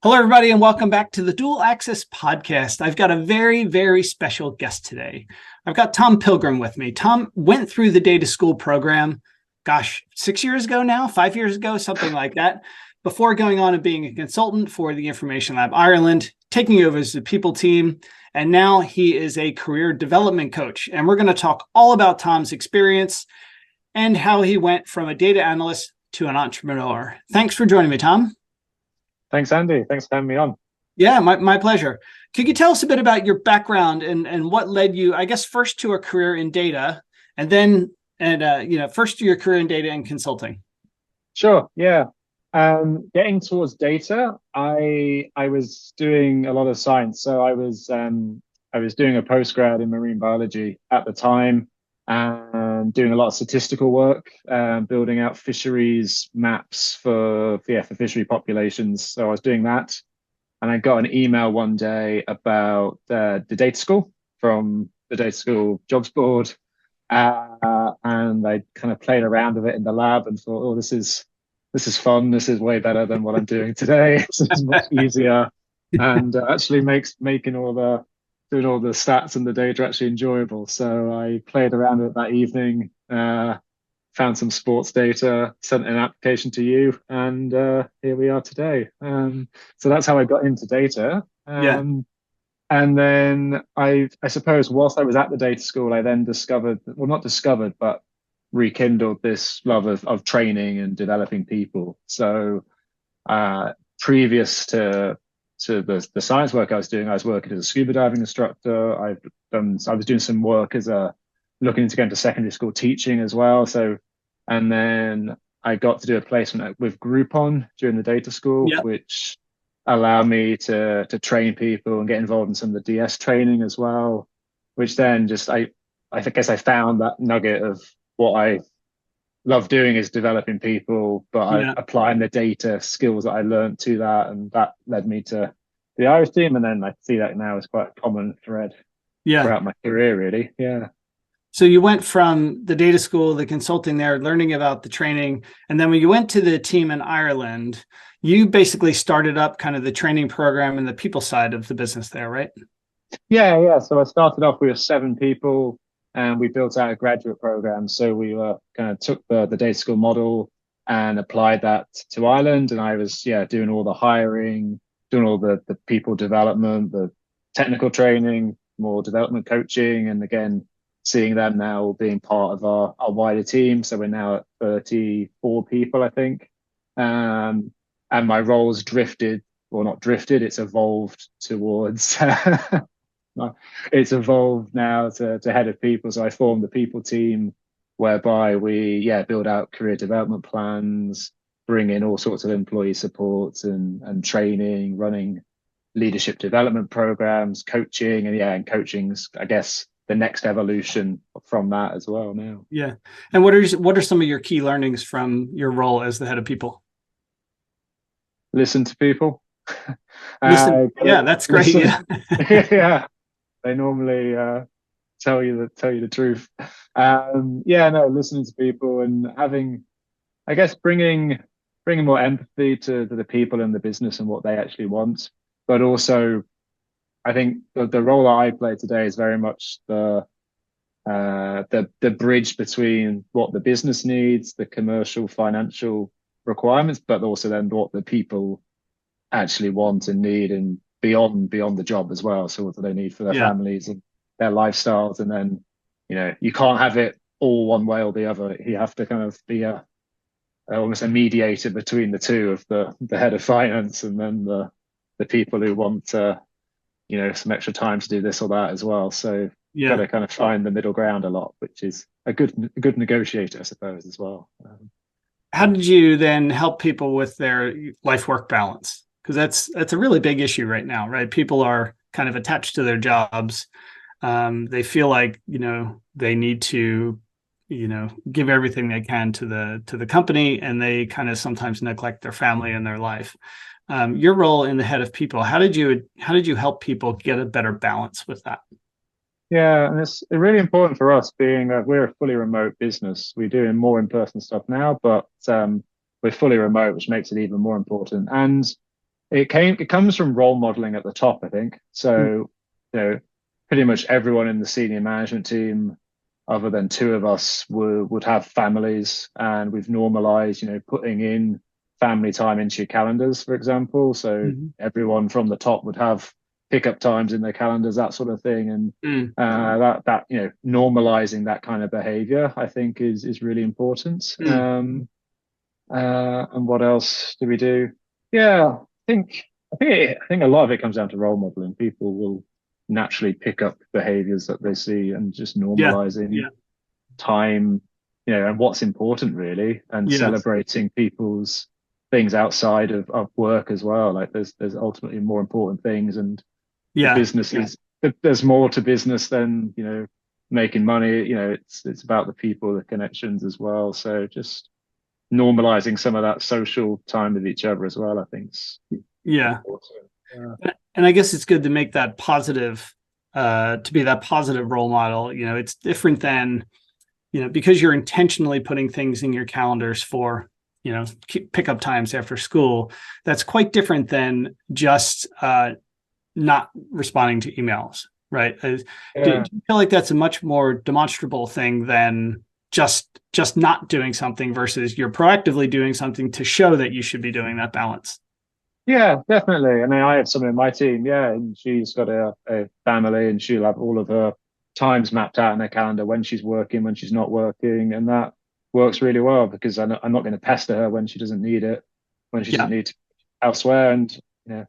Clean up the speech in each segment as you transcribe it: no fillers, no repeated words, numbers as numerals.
Hello, everybody, and welcome back to the Dual Access Podcast. I've got a very, very special guest today. I've got Tom Pilgrem with me. Tom went through the data school program, 6 years ago now, 5 years ago, something like that, before going on and being a consultant for the Information Lab Ireland, taking over as the people team, and now he is a career development coach. And we're going to talk all about Tom's experience and how he went from a data analyst to an entrepreneur. Thanks for joining me, Tom. Thanks, Andy. Thanks for having me on. Yeah, my pleasure. Could you tell us a bit about your background and what led you, I guess, first to a career in data and then, first to your career in data and consulting? Sure. Yeah. Getting towards data, I was doing a lot of science. So I was doing a postgrad in marine biology at the time and doing a lot of statistical work, building out fisheries maps for fishery populations. So I was doing that. And I got an email one day about the data school from the data school jobs board. And I kind of played around with it in the lab and thought, oh, this is fun. This is way better than what I'm doing today. This is much easier. And actually doing all the stats and the data actually enjoyable. So I played around with it that evening, found some sports data, sent an application to you, and here we are today. So that's how I got into data. Yeah. And then I suppose whilst I was at the data school, I then but rekindled this love of training and developing people. So previous to the science work I was working as a scuba diving instructor. I was doing some work looking to get into secondary school teaching as well. So, and then I got to do a placement with Groupon during the data school, Yep. which allowed me to train people and get involved in some of the DS training as well, which then I guess I found that nugget of what I love doing is developing people, but Yeah. applying the data skills that I learned to that, and that led me to the Irish team. And then I see that now as quite a common thread Yeah. throughout my career, really. Yeah. So you went from the data school, the consulting there, learning about the training. And then when you went to the team in Ireland, you basically started up kind of the training program and the people side of the business there, right? Yeah. So I started off with 7 people and we built out a graduate program. So we kind of took the data school model and applied that to Ireland. And I was, doing all the hiring, doing all the people development, the technical training, more development coaching. And again, seeing them now being part of our wider team. So we're now at 34 people, I think. And my role's it's evolved towards it's evolved now to head of people. So I formed the people team whereby we build out career development plans, bring in all sorts of employee support and training, running leadership development programs, coaching, and coaching's, I guess, the next evolution from that as well now. Yeah. And what are some of your key learnings from your role as the head of people? Listen to people. Yeah, that's great. Listen. Yeah. They normally tell you the truth. Listening to people and having, I guess, bringing more empathy to the people in the business and what they actually want. But also, I think the role that I play today is very much the bridge between what the business needs, the commercial, financial requirements, but also then what the people actually want and need, and beyond the job as well. So what do they need for their families and their lifestyles? And then, you can't have it all one way or the other. You have to kind of be almost a mediator between the two, of the head of finance and then the people who want some extra time to do this or that as well. So you've got to kind of find the middle ground a lot, which is a good negotiator, I suppose, as well. How did you then help people with their life-work balance? Because that's a really big issue right now, right? People are kind of attached to their jobs. They feel like, they need to, give everything they can to the company, and they kind of sometimes neglect their family and their life. Your role in the head of people, how did you help people get a better balance with that? Yeah, and it's really important for us, being we're a fully remote business. We're doing more in-person stuff now, but we're fully remote, which makes it even more important. And it comes from role modeling at the top, I think. Mm, So, pretty much everyone in the senior management team, other than two of us, would have families, and we've normalized, putting in family time into your calendars, for example. So mhm, everyone from the top would have pickup times in their calendars, that sort of thing, and mm, that normalizing that kind of behavior, I think, is really important. mm. And what else do we do? Yeah, I think a lot of it comes down to role modeling. People will naturally pick up behaviors that they see, and just Yeah, normalizing yeah, time, and what's important really, and yeah, celebrating people's things outside of work as well. Like there's ultimately more important things, and the yeah. business is there's more to business than making money. It's about the people, the connections as well. So just normalizing some of that social time with each other as well, I think is Yeah. important. Yeah. And I guess it's good to make that positive, to be that positive role model. It's different than, because you're intentionally putting things in your calendars for, pickup times after school. That's quite different than just not responding to emails, right? Do Yeah. you feel like that's a much more demonstrable thing than just not doing something versus you're proactively doing something to show that you should be doing that balance? Yeah, definitely. I mean, I have someone in my team, yeah, and she's got a family, and she'll have all of her times mapped out in her calendar, when she's working, when she's not working, and that works really well because I'm not going to pester her when she doesn't need it, when she doesn't Yeah. need elsewhere. And I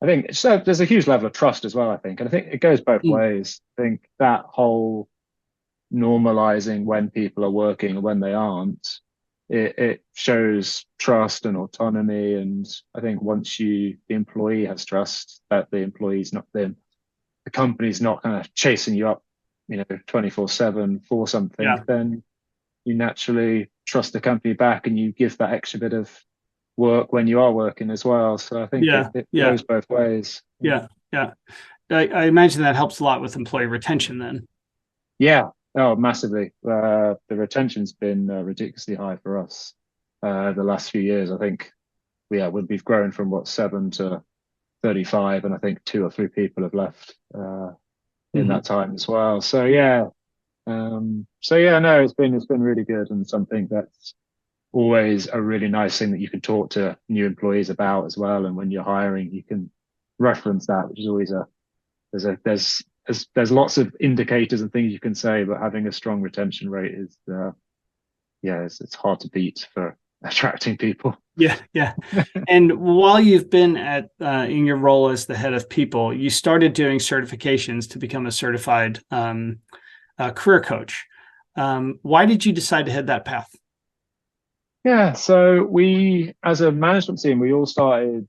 think so. There's a huge level of trust as well, I think, and I think it goes both Mm. ways. I think that whole normalizing when people are working and when they aren't, it shows trust and autonomy. And I think once the employee has trust that the employee's not the company's not kind of chasing you up, 24/7 for something, Yeah. then you naturally trust the company back, and you give that extra bit of work when you are working as well. So I think it, Yeah. it Yeah. goes both ways. Yeah. Yeah. I imagine that helps a lot with employee retention then. Yeah. Oh, massively. The retention's been ridiculously high for us the last few years. I think, yeah, we've grown from what, 7 to 35, and I think two or three people have left in Mhm. that time as well. So yeah, no, it's been really good, and something that's always a really nice thing that you can talk to new employees about as well. And when you're hiring, you can reference that, which is always there's lots of indicators and things you can say, but having a strong retention rate is yeah, it's hard to beat for attracting people. Yeah. Yeah. And while you've been in your role as the head of people, you started doing certifications to become a certified career coach. Why did you decide to head that path? Yeah, so we, as a management team, we all started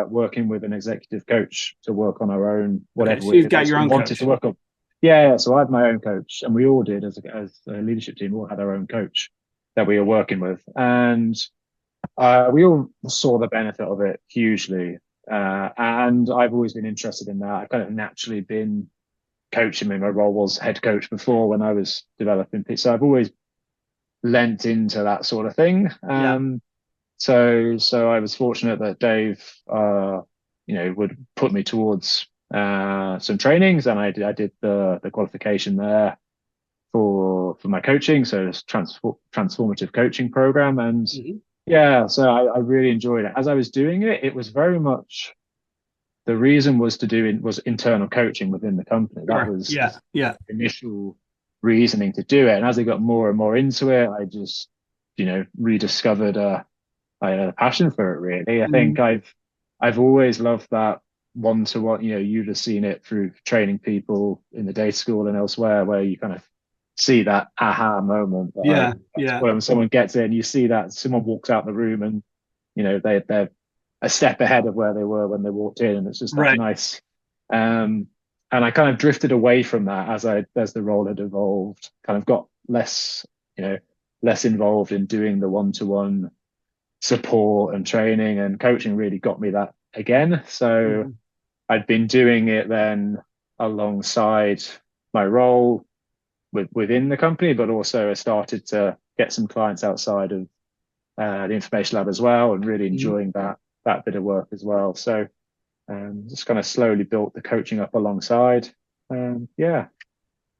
working with an executive coach to work on our own, Okay, whatever so you've it got is your we own wanted to coach. work on. Yeah, so I had my own coach, and we all did as a leadership team. We all had our own coach that we were working with, and we all saw the benefit of it hugely. And I've always been interested in that. I've kind of naturally been coaching. My role was head coach before when I was developing. So I've always lent into that sort of thing. Yeah. So I was fortunate that Dave, would put me towards some trainings, and I did the qualification there for my coaching. So it's transformative coaching program, and Mhm. yeah, so I really enjoyed it. As I was doing it, it was very much the reason was internal coaching within the company. That Sure. was Yeah. Yeah. initial reasoning to do it, and as I got more and more into it, I just rediscovered I had a passion for it really. I think Mhm. I've always loved that one to one. You'd have seen it through training people in the day school and elsewhere, where you kind of see that aha moment that Yeah. that's Yeah. when someone gets in, you see that someone walks out the room, and they're a step ahead of where they were when they walked in, and it's just that Right. nice. Um, and I kind of drifted away from that as the role had evolved, kind of got you know, less involved in doing the one to one support and training, and coaching really got me that again. So Mhm. I'd been doing it then alongside my role within the company, but also I started to get some clients outside of the information lab as well, and really Mhm. enjoying that. that bit of work as well. So just kind of slowly built the coaching up alongside. Yeah.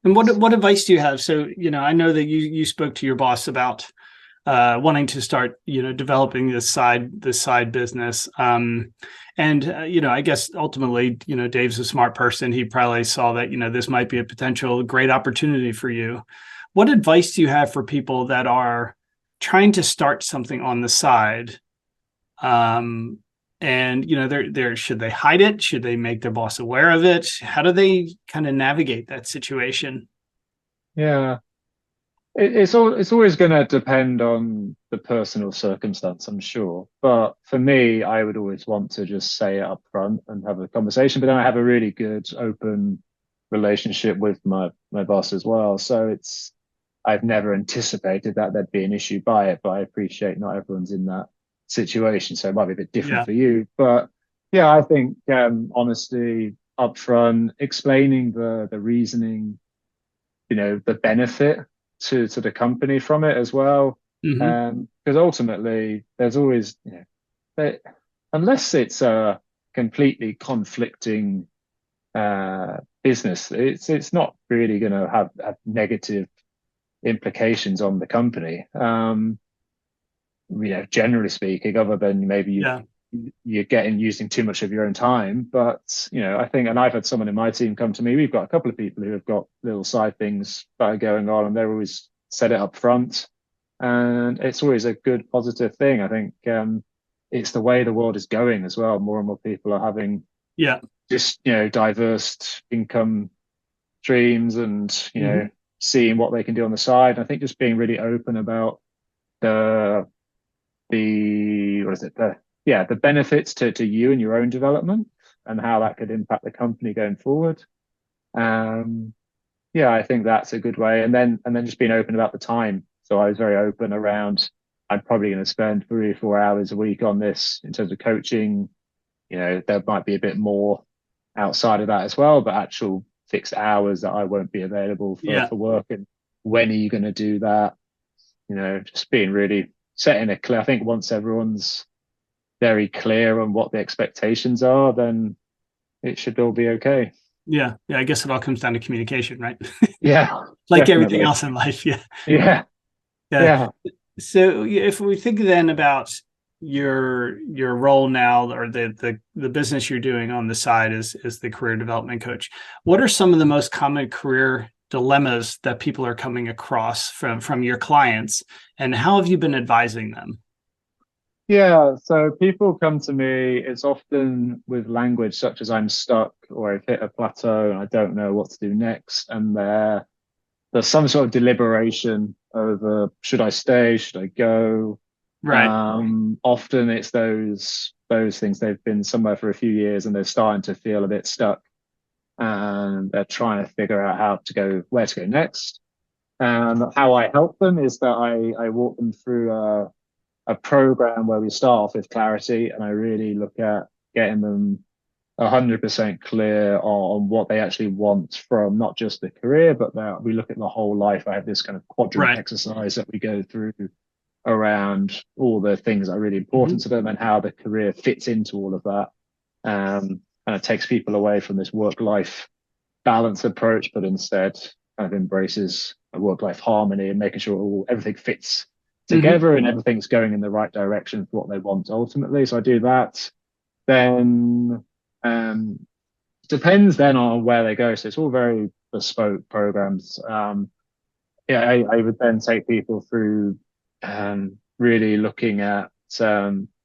And what advice do you have? So, I know that you spoke to your boss about wanting to start, developing this side business. I guess ultimately, Dave's a smart person. He probably saw that, this might be a potential great opportunity for you. What advice do you have for people that are trying to start something on the side? They're should they hide it? Should they make their boss aware of it? How do they kind of navigate that situation? Yeah. It's always going to depend on the personal circumstance, I'm sure. But for me, I would always want to just say it up front and have a conversation. But then I have a really good open relationship with my boss as well. So I've never anticipated that there'd be an issue by it, but I appreciate not everyone's in that situation. So it might be a bit different Yeah. for you. But yeah, I think honesty upfront, explaining the reasoning, the benefit to the company from it as well. Mm-hmm. Because ultimately there's always, unless it's a completely conflicting business, it's not really going to have negative implications on the company. Generally speaking, other than maybe you're using too much of your own time. But I think, and I've had someone in my team come to me. We've got a couple of people who have got little side things that are going on, and they're always set it up front, and it's always a good positive thing. I think it's the way the world is going as well. More and more people are having just diverse income streams, and seeing what they can do on the side. I think just being really open about the the benefits to you and your own development and how that could impact the company going forward. I think that's a good way. And then just being open about the time. So I was very open around, I'm probably going to spend 3 or 4 hours a week on this in terms of coaching. There might be a bit more outside of that as well, but actual fixed hours that I won't be available for work. And when are you going to do that? Just being really setting a clear, I think once everyone's very clear on what the expectations are, then it should all be okay. Yeah. I guess it all comes down to communication, right? Yeah. Like definitely. everything else in life. Yeah. Yeah. So if we think then about your role now, or the business you're doing on the side is the career development coach, what are some of the most common career dilemmas that people are coming across from your clients, and how have you been advising them? Yeah, so people come to me, it's often with language such as I'm stuck or I've hit a plateau and I don't know what to do next. And there's some sort of deliberation over, should I stay? Should I go? Right. Often it's those things. They've been somewhere for a few years and they're starting to feel a bit stuck, and they're trying to figure out where to go next. And how I help them is that I walk them through a program where we start off with clarity, and I really look at getting them 100% clear on what they actually want from not just the career, but that we look at the whole life. I have this kind of quadrant exercise that we go through around all the things that are really important to them and how the career fits into all of that. And it takes people away from this work-life balance approach, but instead kind of embraces a work-life harmony and making sure everything fits together and everything's going in the right direction for what they want ultimately. So I do that. Then depends then on where they go. So it's all very bespoke programs. I would then take people through really looking at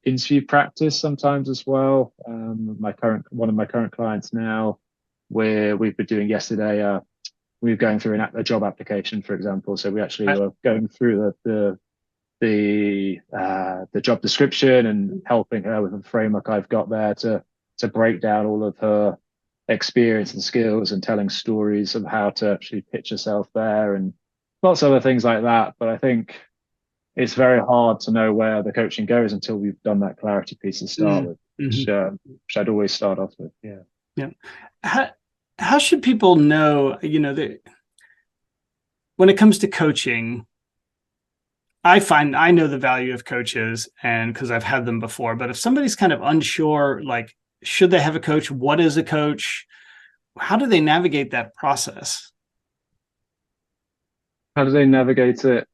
interview practice sometimes as well. One of my current clients now, where we've been doing yesterday, we were going through a job application, for example. So we actually were going through the job description and helping her with the framework I've got there to break down all of her experience and skills and telling stories of how to actually pitch herself there and lots of other things like that. But I think it's very hard to know where the coaching goes until we've done that clarity piece to start with, which I'd always start off with. Yeah. How should people know, that when it comes to coaching, I know the value of coaches, and because I've had them before, but if somebody's kind of unsure, like, should they have a coach? What is a coach? How do they navigate that process? How do they navigate it?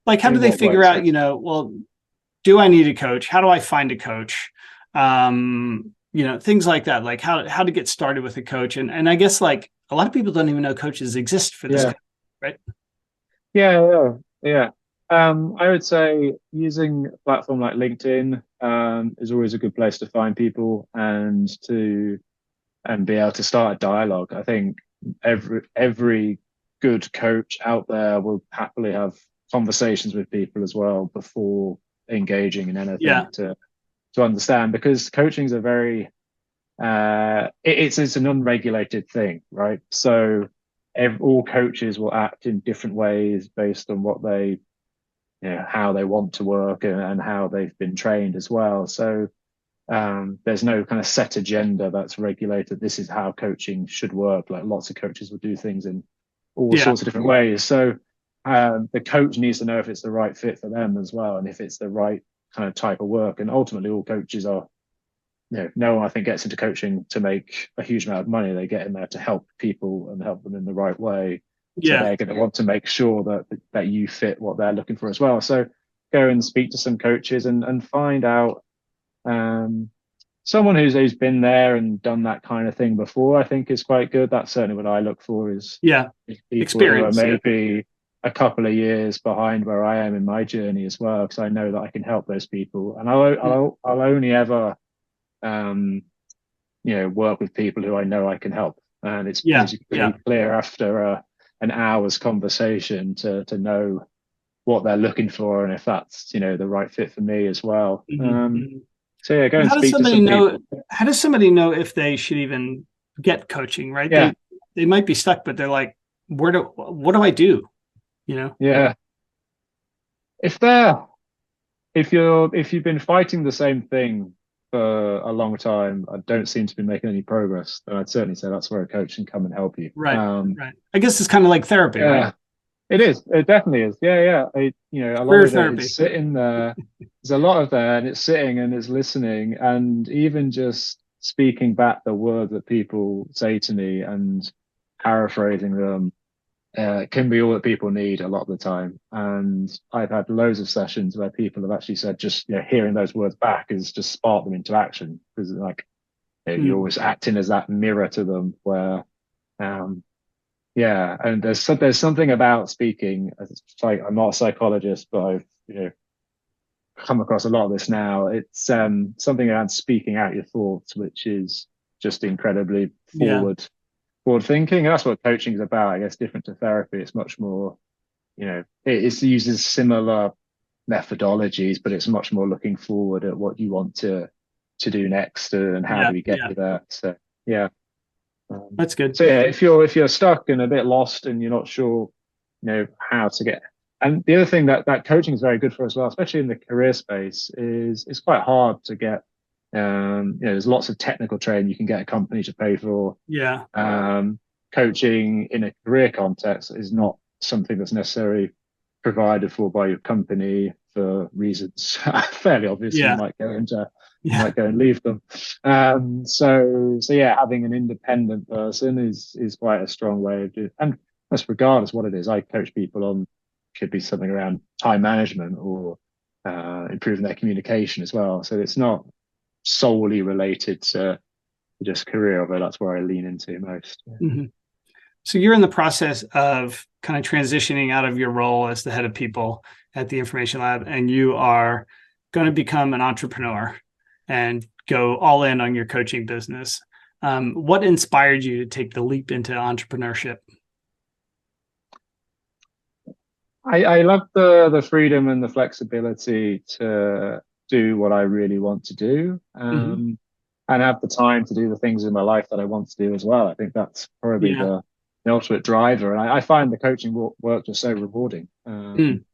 Like, how do In they what way? figure out, well, do I need a coach? How do I find a coach? Things like that, like how to get started with a coach. And I guess like a lot of people don't even know coaches exist for this, Yeah, right? yeah, yeah. I would say using a platform like LinkedIn is always a good place to find people and be able to start a dialogue. I think every good coach out there will happily have conversations with people as well before engaging in anything Yeah. to understand, because coaching is a very it's an unregulated thing, right? So all coaches will act in different ways based on what they, how they want to work and how they've been trained as well. So there's no kind of set agenda that's regulated. This is how coaching should work. Like lots of coaches will do things in all Yeah. sorts of different ways. So the coach needs to know if it's the right fit for them as well, and if it's the right kind of type of work. And ultimately, all coaches are, no one I think gets into coaching to make a huge amount of money. They get in there to help people and help them in the right way. So Yeah. they're going to want to make sure that you fit what they're looking for as well. So go and speak to some coaches and find out someone who's been there and done that kind of thing before. I think is quite good. That's certainly what I look for is Yeah. people who are Experience. Yeah. maybe a couple of years behind where I am in my journey as well, because I know that I can help those people, and I'll only ever work with people who I know I can help. And it's Yeah. pretty clear after an hour's conversation to know what they're looking for and if that's the right fit for me as well. Mm-hmm. So yeah, go and How does speak to somebody some know? people. How does somebody know if they should even get coaching? Right? Yeah, They might be stuck, but they're like, what do I do? You know? yeah. If they're if you've been fighting the same thing for a long time, I don't seem to be making any progress, then I'd certainly say that's where a coach can come and help you. Right. Right. I guess it's kind of like therapy, right? Yeah, it is. It definitely is. Yeah, yeah. A lot Career of it therapy. is sitting there. There's a lot of there, and it's sitting and it's listening, and even just speaking back the words that people say to me and paraphrasing them can be all that people need a lot of the time. And I've had loads of sessions where people have actually said just hearing those words back has just sparked them into action, because like you're Mm. always acting as that mirror to them where um, yeah, and there's something about speaking. It's like I'm not a psychologist, but I've come across a lot of this now. It's something around speaking out your thoughts, which is just incredibly Yeah. forward thinking. And that's what coaching is about. I guess different to therapy. It's much more, it uses similar methodologies, but it's much more looking forward at what you want to do next and how Yeah. do we get Yeah. you there. So yeah. That's good. So yeah, if you're stuck and a bit lost and you're not sure, how to get, and the other thing that coaching is very good for as well, especially in the career space, is it's quite hard to get. There's lots of technical training you can get a company to pay for. Yeah. Coaching in a career context is not something that's necessarily provided for by your company for reasons fairly obvious. Yeah. You Yeah. might go and leave them. So yeah, having an independent person is quite a strong way of doing. And that's regardless what it is. I coach people on could be something around time management or improving their communication as well. So it's not solely related to just career, although that's where I lean into most. Mm-hmm. So you're in the process of kind of transitioning out of your role as the head of people at the information lab, and you are going to become an entrepreneur and go all in on your coaching business. What inspired you to take the leap into entrepreneurship? I love the freedom and the flexibility to do what I really want to do, Mm-hmm. and have the time to do the things in my life that I want to do as well. I think that's probably Yeah. the ultimate driver. And I find the coaching work just so rewarding. Mm.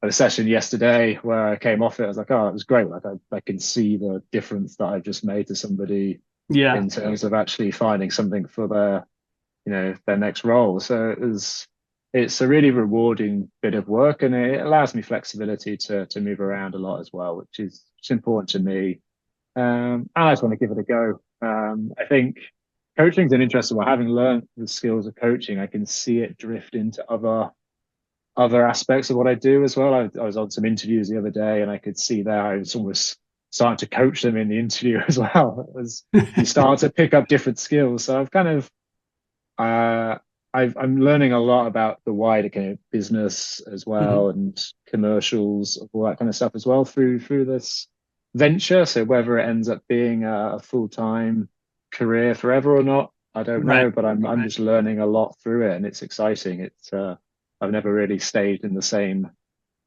At a session yesterday where I came off it, I was like, oh, it was great. Like I can see the difference that I've just made to somebody Yeah. in terms of actually finding something for their next role. So it's a really rewarding bit of work, and it allows me flexibility to move around a lot as well, which is it's important to me. I just want to give it a go. I think coaching is an interesting one. Having learned the skills of coaching, I can see it drift into other aspects of what I do as well. I was on some interviews the other day, and I could see that I was almost starting to coach them in the interview as well. As you start to pick up different skills, so I've kind of I'm learning a lot about the wider kind of business as Hmm. well, and commercials, all that kind of stuff as well through this venture. So whether it ends up being a full-time career forever or not, I don't Right. know. But I'm Right. just learning a lot through it, and it's exciting. It's I've never really stayed in the same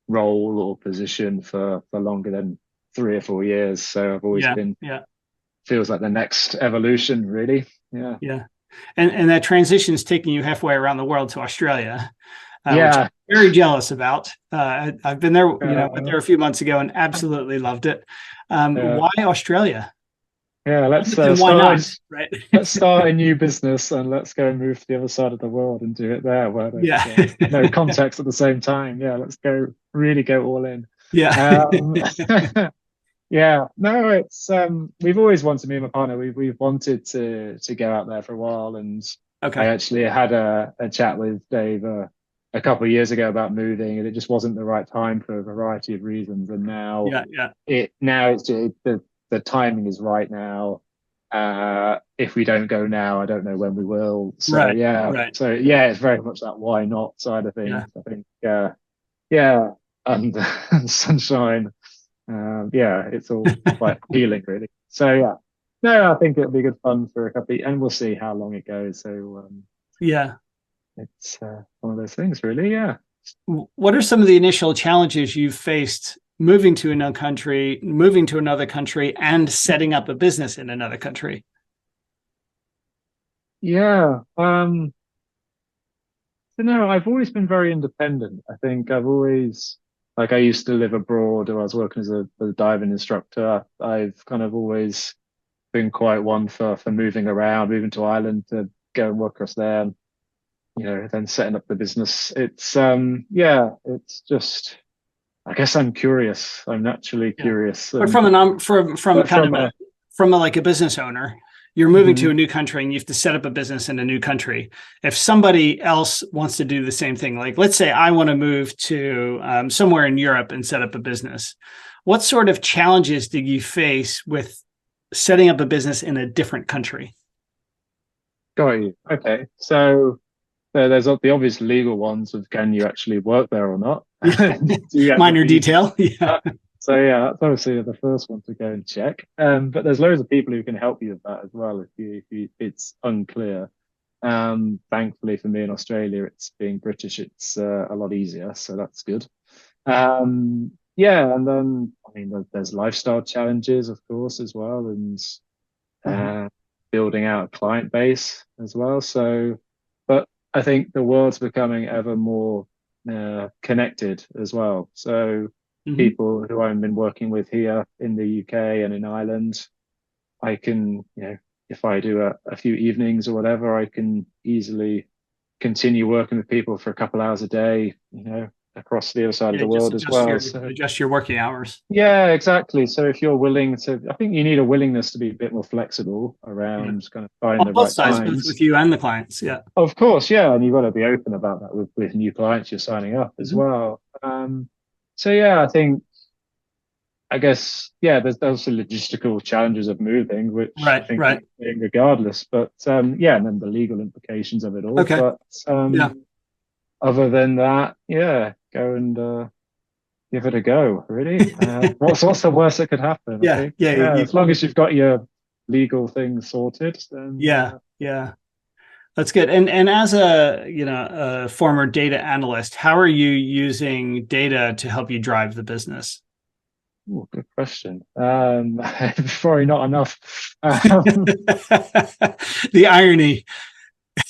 role or position for longer than 3 or 4 years. So I've always Yeah. been Yeah. feels like the next evolution, really. Yeah. Yeah. And that transition is taking you halfway around the world to Australia, which I'm Yeah. very jealous about. I've been there, went Uh, there a few months ago and absolutely loved it. yeah. Why Australia? Yeah, And why not? Right. let's start a new business and let's go and move to the other side of the world and do it there where Yeah. there's no context at the same time. Yeah, let's go really go all in. Yeah. Um, yeah, no, it's we've always wanted, me and my partner, we've wanted to go out there for a while, and I Okay. actually had a chat with Dave a couple of years ago about moving, and it just wasn't the right time for a variety of reasons. And Yeah. Yeah. now it's just, the timing is right now. If we don't go now, I don't know when we will. So Right. yeah, Right. it's very much that why not side of Yeah. things. I think yeah, and sunshine. Yeah, it's all quite appealing, really. So yeah, no, I think it'll be good fun for a couple, and we'll see how long it goes. So Yeah. it's one of those things, really. Yeah. What are some of the initial challenges you've faced moving to another country, and setting up a business in another country? Yeah. So no, I've always been very independent. I think I've always, like, I used to live abroad, or I was working as a diving instructor. I've kind of always been quite one for moving around, moving to Ireland to go and work across there, and, then setting up the business. It's yeah, it's just, I guess I'm curious. I'm naturally Yeah. curious, But and from but kind of from a like a business owner, you're moving to mhm. a new country and you have to set up a business in a new country. If somebody else wants to do the same thing, like let's say I want to move to somewhere in Europe and set up a business, what sort of challenges do you face with setting up a business in a different country? Got you. Okay, so there's the obvious legal ones of, can you actually work there or not? Yeah. Do you have a Minor visa? detail. Yeah. So yeah, that's obviously the first one to go and check. But there's loads of people who can help you with that as well if it's unclear. Thankfully for me in Australia, it's being British, it's a lot easier, so that's good. Yeah, and then I mean there's lifestyle challenges, of course, as well, and Mhm. uh, building out a client base as well. So, but I think the world's becoming ever more connected as well. So Mhm. people who I've been working with here in the UK and in Ireland, I can, if I do a few evenings or whatever, I can easily continue working with people for a couple hours a day, across the other side of Yeah, the just world as well. So adjust your working hours. yeah, exactly. So if you're willing to, I think you need a willingness to be a bit more flexible Yeah. around kind of finding On the both right sides, both times. with you and the clients. Yeah. Of course, yeah, and you've got to be open about that with new clients you're signing up as Mhm. well. So yeah, I guess, yeah, there's also logistical challenges of moving, which I Right. think Right. regardless. But yeah, and then the legal implications of it all. Okay. But Yeah. other than that, yeah, go and give it a go, really. What's the worst that could happen? I Yeah. think, Yeah. yeah, as long as you've got your legal things sorted, then Yeah. Yeah. That's good. And as a former data analyst, how are you using data to help you drive the business? ooh, good question. Probably not enough. Um, The irony.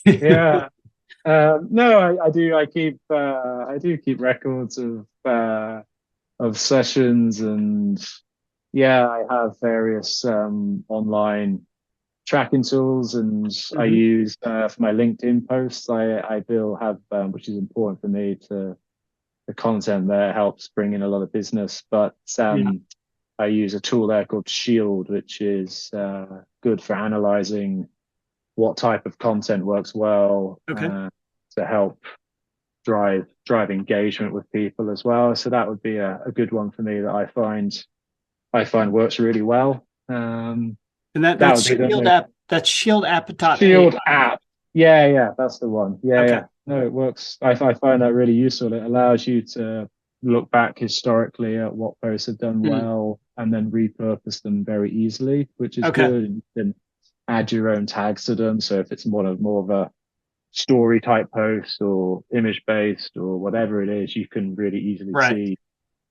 yeah, no, I do. I do keep records of sessions, and yeah, I have various online tracking tools, and I use for my LinkedIn posts. I will have, which is important for me, to the content there helps bring in a lot of business. But I use a tool there called Shield, which is good for analyzing what type of content works well to help drive engagement with people as well. So that would be a good one for me that I find works really well. And that's Shield app. That's Shield app. Shield app. Yeah, that's the one. Yeah. No, it works. I find that really useful. It allows you to look back historically at what posts have done well and then repurpose them very easily, which is good. And you can add your own tags to them. So if it's more of a story type post or image based or whatever it is, you can really easily see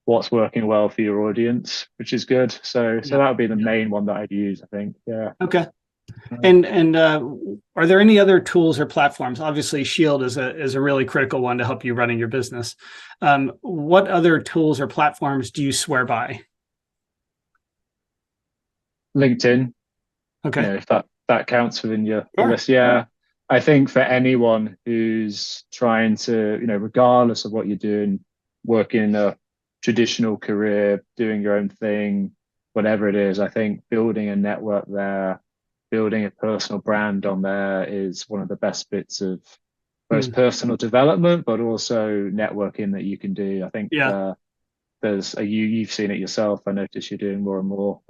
what's working well for your audience, which is good. So that would be the main one that I'd use, I think. Yeah. Okay. And are there any other tools or platforms? Obviously, Shield is a really critical one to help you running your business. What other tools or platforms do you swear by? LinkedIn. Okay. If that counts within your list. Yeah. I think for anyone who's trying to, regardless of what you're doing, working a traditional career, doing your own thing, whatever it is, I think building a network there, building a personal brand on there is one of the best bits of both personal development, but also networking that you can do. I think you've seen it yourself. I notice you're doing more and more.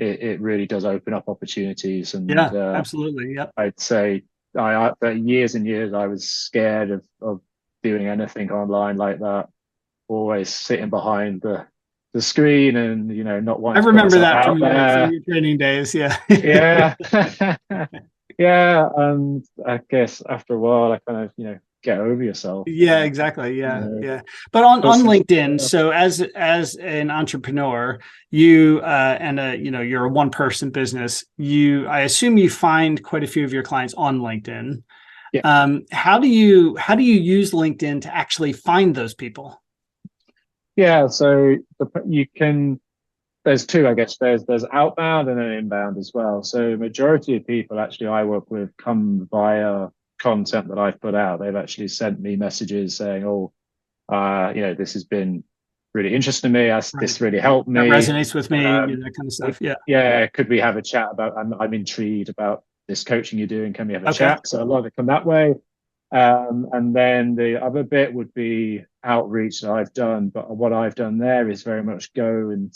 It really does open up opportunities. And absolutely. Yeah. I'd say for years and years, I was scared of doing anything online like that, always sitting behind the screen and, not wanting I remember that from your training days. Yeah. Yeah. And I guess after a while, I kind of, get over yourself. Yeah, exactly. Yeah. But on LinkedIn, so as an entrepreneur, you you're a one person business. I assume you find quite a few of your clients on LinkedIn. Yeah. How do you use LinkedIn to actually find those people? Yeah. So there's two, I guess. There's outbound and then inbound as well. So majority of people actually I work with come via content that I've put out. They've actually sent me messages saying, this has been really interesting to me. This really helped me. That resonates with me, that kind of stuff. Yeah. Could we have a chat about, I'm intrigued about this coaching you're doing. Can we have a chat? So a lot of it come that way. And then the other bit would be outreach that I've done. But what I've done there is very much go and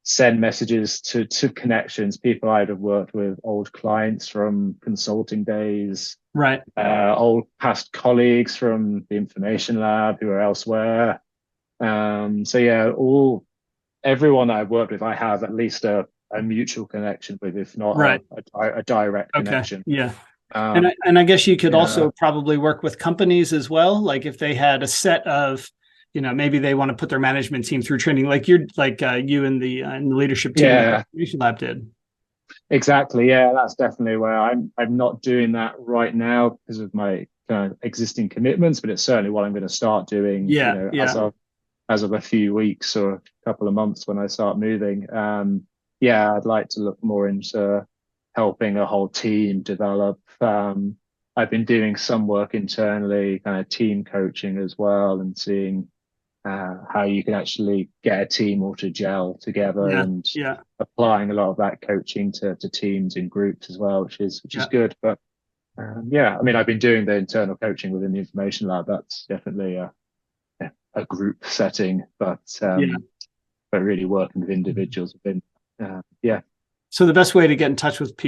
send messages to connections, people I'd have worked with, old clients from consulting days, old past colleagues from the information lab who are elsewhere. Everyone I've worked with, I have at least a mutual connection with, if not a direct connection. Yeah. And I guess you could also probably work with companies as well. Like if they had a set of, maybe they want to put their management team through training, like you and the leadership team at the Information Lab did. Exactly. Yeah, that's definitely where I'm not doing that right now because of my kind of existing commitments, but it's certainly what I'm going to start doing. As of a few weeks or a couple of months when I start moving. I'd like to look more into helping a whole team develop. I've been doing some work internally, kind of team coaching as well, and seeing how you can actually get a team all to gel together and applying a lot of that coaching to teams and groups as well, which is good. But I've been doing the internal coaching within the Information Lab. That's definitely a group setting, but really working with individuals have been So the best way to get in touch with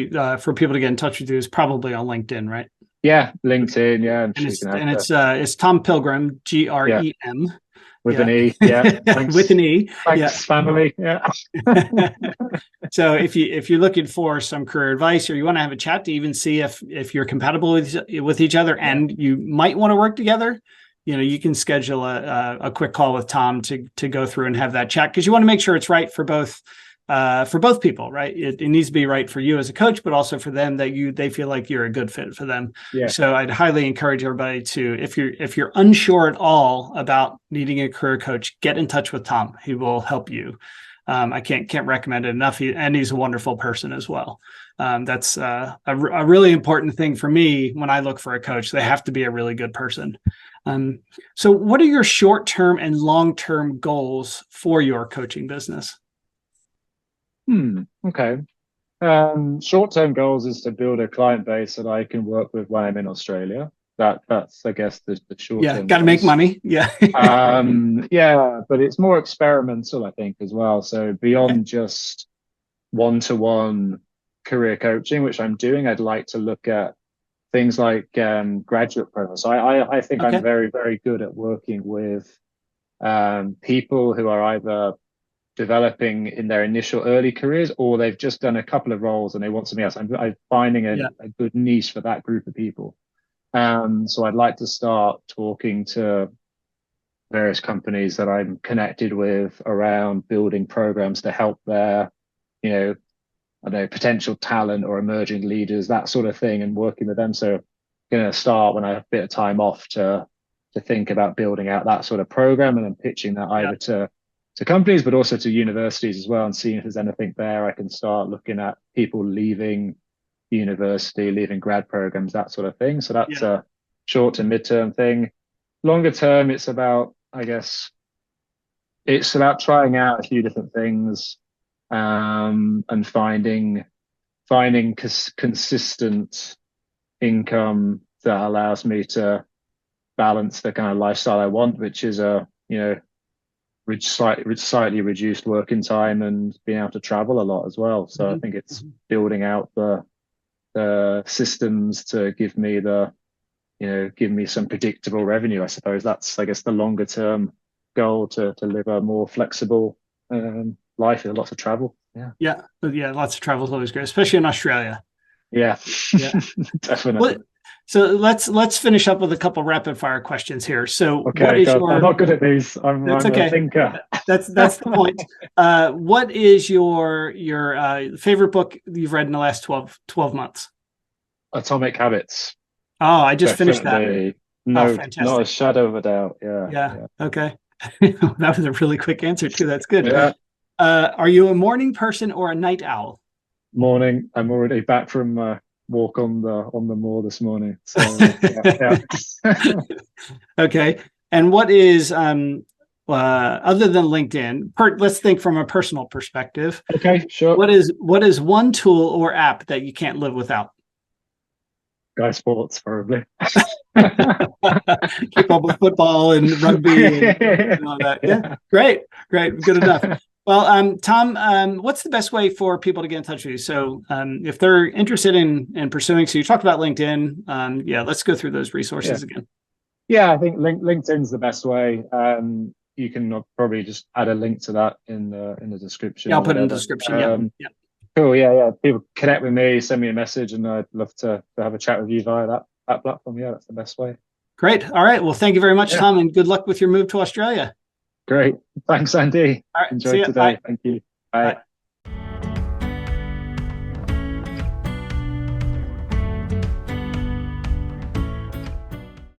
for people to get in touch with you is probably on LinkedIn, right? Yeah, LinkedIn. Yeah, it's Tom Pilgrem, GREM. With an E, Thanks. With an E. Thanks, family. Yeah. So if you're looking for some career advice, or you want to have a chat to even see if you're compatible with each other, and you might want to work together, you can schedule a quick call with Tom to go through and have that chat, because you want to make sure it's right for both people, right? It needs to be right for you as a coach, but also for them that they feel like you're a good fit for them. Yeah. So I'd highly encourage everybody to, if you're unsure at all about needing a career coach, get in touch with Tom. He will help you. I can't recommend it enough. And he's a wonderful person as well. That's a really important thing for me when I look for a coach. They have to be a really good person. So what are your short-term and long-term goals for your coaching business? Okay. Short-term goals is to build a client base that I can work with when I'm in Australia. That's I guess the short-term Got to make money. Yeah. Yeah, but it's more experimental, I think, as well. So beyond just one-to-one career coaching, which I'm doing, I'd like to look at things like graduate programs. So I think I'm very, very good at working with people who are either developing in their initial early careers, or they've just done a couple of roles and they want something else. I'm finding a good niche for that group of people. So I'd like to start talking to various companies that I'm connected with around building programs to help their, I don't know, potential talent or emerging leaders, that sort of thing, and working with them. So I'm going to start when I have a bit of time off to think about building out that sort of program and then pitching that either to companies, but also to universities as well, and seeing if there's anything there. I can start looking at people leaving university, leaving grad programs, that sort of thing. So that's a short to midterm thing. Longer term, it's about, I guess, it's about trying out a few different things, and finding consistent income that allows me to balance the kind of lifestyle I want, which is slightly reduced working time and being able to travel a lot as well. So I think it's building out the systems to give me some predictable revenue. I suppose that's, I guess, the longer term goal, to live a more flexible life with lots of travel. Lots of travel is always great, especially in Australia. Definitely. So let's finish up with a couple rapid fire questions here. So I'm not good at these. I'm a thinker. That's the point. What is your favorite book you've read in the last 12 months? Atomic Habits. Oh, I just finished that. No, not a shadow of a doubt. Yeah. Okay. That was a really quick answer too. That's good. Yeah. Are you a morning person or a night owl? Morning. I'm already back from walk on the moor this morning. So Okay. And what is other than LinkedIn? Let's think from a personal perspective. Okay, sure. What is one tool or app that you can't live without? Sky Sports, probably. Keep up with football and rugby and all that. Yeah. Great. Good enough. Well, Tom, what's the best way for people to get in touch with you? So if they're interested in pursuing, so you talked about LinkedIn. Let's go through those resources again. Yeah, I think LinkedIn's the best way. You can probably just add a link to that in the description. Yeah, I'll put it in the description. Cool. Yeah. People connect with me, send me a message, and I'd love to have a chat with you via that platform. Yeah, that's the best way. Great. All right. Well, thank you very much, Tom, and good luck with your move to Australia. Great. Thanks, Andy. All right. Enjoyed today. Bye. Thank you. Bye.